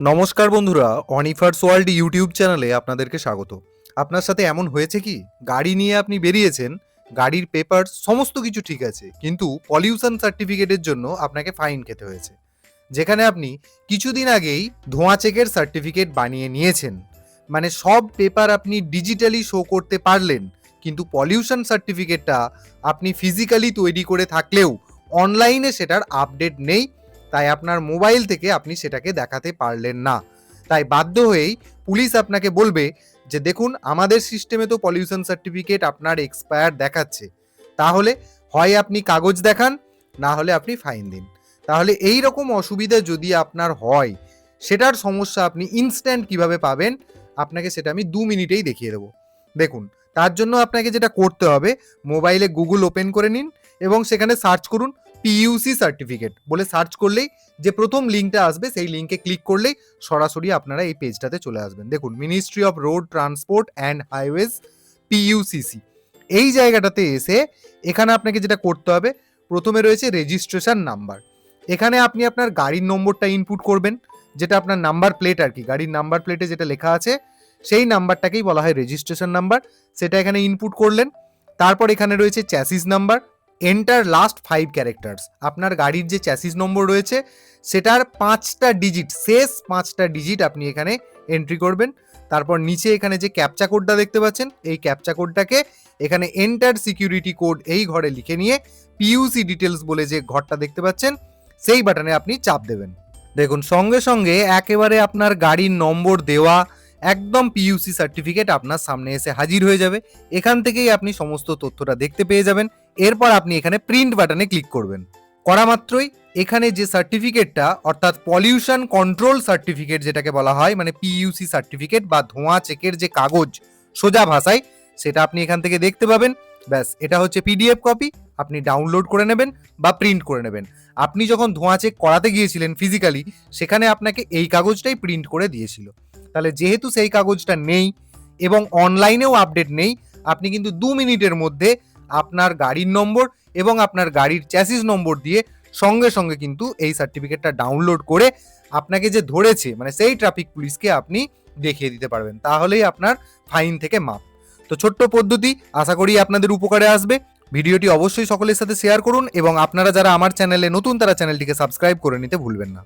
নমস্কার বন্ধুরা, অনিফার্স world YouTube চ্যানেলে আপনাদেরকে স্বাগত। আপনার সাথে এমন হয়েছে কি, গাড়ি নিয়ে আপনি বেরিয়েছেন, গাড়ির পেপার সমস্ত কিছু ঠিক আছে, কিন্তু পলিউশন সার্টিফিকেটের জন্য আপনাকে ফাইন খেতে হয়েছে। যেখানে আপনি কিছুদিন আগেই ধোঁয়া চেকের সার্টিফিকেট বানিয়ে নিয়েছেন, মানে সব পেপার আপনি ডিজিটালি শো করতে পারলেন, কিন্তু পলিউশন সার্টিফিকেটটা আপনি ফিজিক্যালি তৈরি করে থাকলেও অনলাইনে সেটার আপডেট নেই, তাই আপনার মোবাইল থেকে আপনি সেটাকে দেখাতে পারলেন না। তাই বাধ্য হয়েই পুলিশ আপনাকে বলবে যে দেখুন, আমাদের সিস্টেমে তো পলিউশন সার্টিফিকেট আপনার এক্সপায়ার দেখাচ্ছে, তাহলে হয় আপনি কাগজ দেখান, না হলে আপনি ফাইন দিন। তাহলে এই রকম অসুবিধা যদি আপনার হয়, সেটার সমস্যা আপনি ইনস্ট্যান্ট কিভাবে পাবেন, আপনাকে সেটা আমি 2 মিনিটেই দেখিয়ে দেবো। দেখুন, তার জন্য আপনাকে যেটা করতে হবে, মোবাইলে গুগল ওপেন করে নিন এবং সেখানে সার্চ করুন পিইউসি সার্টিফিকেট বলে। সার্চ করলেই যে প্রথম লিঙ্কটা আসবে, সেই লিঙ্কে ক্লিক করলেই সরাসরি আপনারা এই পেজটাতে চলে আসবেন। দেখুন, ministry of road transport and highways, PUCC. এই জায়গাটাতে এসে এখানে আপনাকে যেটা করতে হবে, প্রথমে রয়েছে রেজিস্ট্রেশন নাম্বার। এখানে আপনি আপনার গাড়ির নম্বরটা ইনপুট করবেন, যেটা আপনার নাম্বার প্লেট আর কি, গাড়ির নাম্বার প্লেটে যেটা লেখা আছে সেই নাম্বারটাকেই বলা হয় রেজিস্ট্রেশন নাম্বার। সেটা এখানে ইনপুট করলেন। তারপর এখানে রয়েছে chassis number. Enter last 5 characters. আপনার গাড়ির যে চ্যাসিস নম্বর রয়েছে সেটার 5টা ডিজিট, শেষ 5টা ডিজিট আপনি এখানে এন্ট্রি করবেন। তারপর নিচে এখানে যে ক্যাপচা কোডটা দেখতে পাচ্ছেন, এই ক্যাপচা কোডটাকে এখানে এন্টার সিকিউরিটি কোড এই ঘরে লিখে নিয়ে পিইউসি ডিটেলস বলে যে ঘরটা দেখতে পাচ্ছেন, সেই বাটনে আপনি চাপ দেবেন। দেখুন, সঙ্গে সঙ্গে একেবারে আপনার গাড়ির নম্বর দেওয়া একদম পিইউসি সার্টিফিকেট আপনার সামনে এসে হাজির হয়ে যাবে। এখান থেকেই আপনি সমস্ত তথ্যটা দেখতে পেয়ে যাবেন। এরপর আপনি এখানে প্রিন্ট বাটনে ক্লিক করবেন। করা মাত্রই এখানে যে সার্টিফিকেটটা, অর্থাৎ পলিউশন কন্ট্রোল সার্টিফিকেট যেটাকে বলা হয়, মানে পিইউসি সার্টিফিকেট বা ধোঁয়া চেকের যে কাগজ সোজা ভাষায়, সেটা আপনি এখান থেকে দেখতে পাবেন। ব্যাস, এটা হচ্ছে পিডিএফ কপি। আপনি ডাউনলোড করে নেবেন বা প্রিন্ট করে নেবেন। আপনি যখন ধোঁয়া চেক করাতে গিয়েছিলেন ফিজিক্যালি, সেখানে আপনাকে এই কাগজটাই প্রিন্ট করে দিয়েছিল। তাহলে যেহেতু সেই কাগজটা নেই এবং অনলাইনেও আপডেট নেই, আপনি কিন্তু 2 মিনিটের মধ্যে আপনার গাড়ির নম্বর এবং আপনার গাড়ির চ্যাসিস নম্বর দিয়ে সঙ্গে সঙ্গে কিন্তু এই সার্টিফিকেটটা ডাউনলোড করে আপনাকে যে ধরেছে, মানে সেই ট্রাফিক পুলিশকে আপনি দেখিয়ে দিতে পারবেন। তাহলেই আপনার ফাইন থেকে মাপ। তো ছোট্ট পদ্ধতি, আশা করি আপনাদের উপকারে আসবে। ভিডিওটি অবশ্যই সকলের সাথে শেয়ার করুন এবং আপনারা যারা আমার চ্যানেলে নতুন, তারা চ্যানেলটিকে সাবস্ক্রাইব করে নিতে ভুলবেন না।